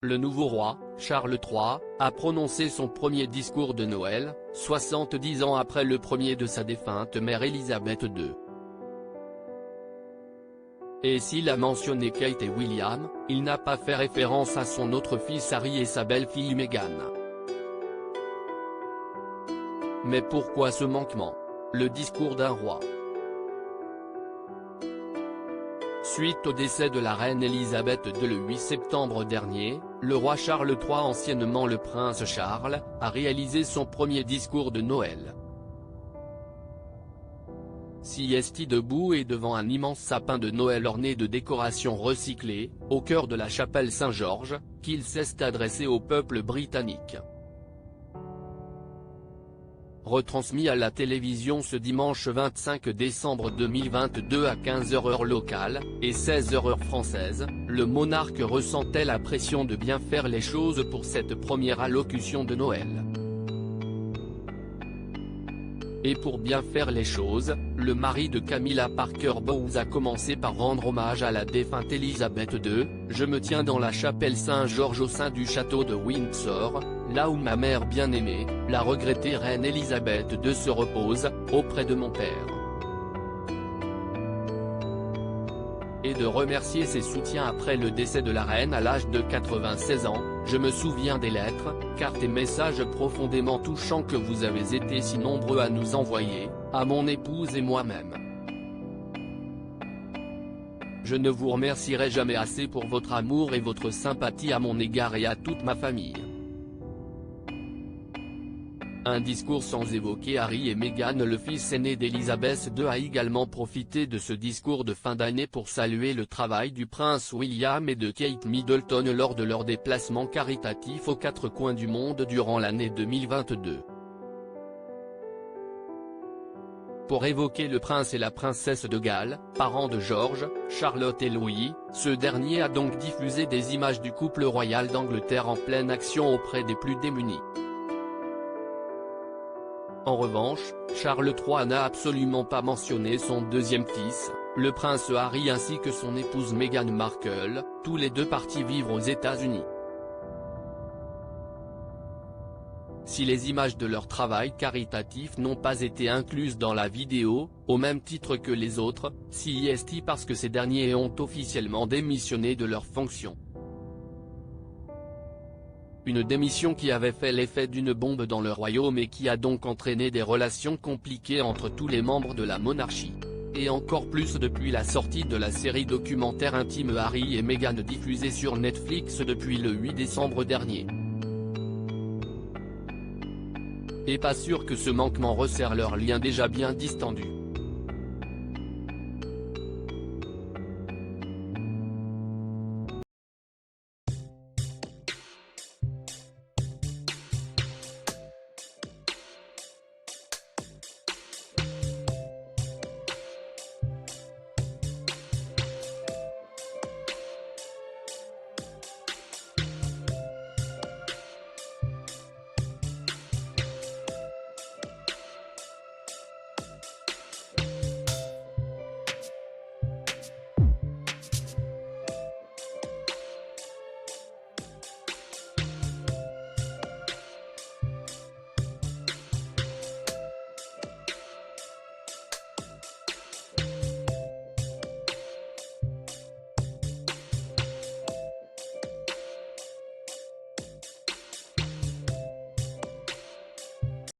Le nouveau roi, Charles III, a prononcé son premier discours de Noël, 70 ans après le premier de sa défunte mère Élisabeth II. Et s'il a mentionné Kate et William, il n'a pas fait référence à son autre fils Harry et sa belle-fille Meghan. Mais pourquoi ce manquement? Le discours d'un roi. Suite au décès de la reine Élisabeth II le 8 septembre dernier, le roi Charles III, anciennement le prince Charles, a réalisé son premier discours de Noël. S'y est debout et devant un immense sapin de Noël orné de décorations recyclées, au cœur de la chapelle Saint-Georges, qu'il s'est adressé au peuple britannique. Retransmis à la télévision ce dimanche 25 décembre 2022 à 15h heure locale, et 16h heure française, le monarque ressentait la pression de bien faire les choses pour cette première allocution de Noël. Et pour bien faire les choses, le mari de Camilla Parker Bowles a commencé par rendre hommage à la défunte Élisabeth II. « Je me tiens dans la chapelle Saint-Georges au sein du château de Windsor, là où ma mère bien-aimée, la regrettée reine Élisabeth II se repose, auprès de mon père. » Et de remercier ses soutiens après le décès de la reine à l'âge de 96 ans, « Je me souviens des lettres, cartes et messages profondément touchants que vous avez été si nombreux à nous envoyer, à mon épouse et moi-même. Je ne vous remercierai jamais assez pour votre amour et votre sympathie à mon égard et à toute ma famille. » Un discours sans évoquer Harry et Meghan. Le fils aîné d'Élisabeth II a également profité de ce discours de fin d'année pour saluer le travail du prince William et de Kate Middleton lors de leur déplacement caritatif aux quatre coins du monde durant l'année 2022. Pour évoquer le prince et la princesse de Galles, parents de George, Charlotte et Louis, ce dernier a donc diffusé des images du couple royal d'Angleterre en pleine action auprès des plus démunis. En revanche, Charles III n'a absolument pas mentionné son deuxième fils, le prince Harry, ainsi que son épouse Meghan Markle, tous les deux partis vivre aux États-Unis. Si les images de leur travail caritatif n'ont pas été incluses dans la vidéo, au même titre que les autres, c'est parce que ces derniers ont officiellement démissionné de leurs fonctions. Une démission qui avait fait l'effet d'une bombe dans le royaume et qui a donc entraîné des relations compliquées entre tous les membres de la monarchie. Et encore plus depuis la sortie de la série documentaire intime Harry et Meghan diffusée sur Netflix depuis le 8 décembre dernier. Et pas sûr que ce manquement resserre leur lien déjà bien distendu.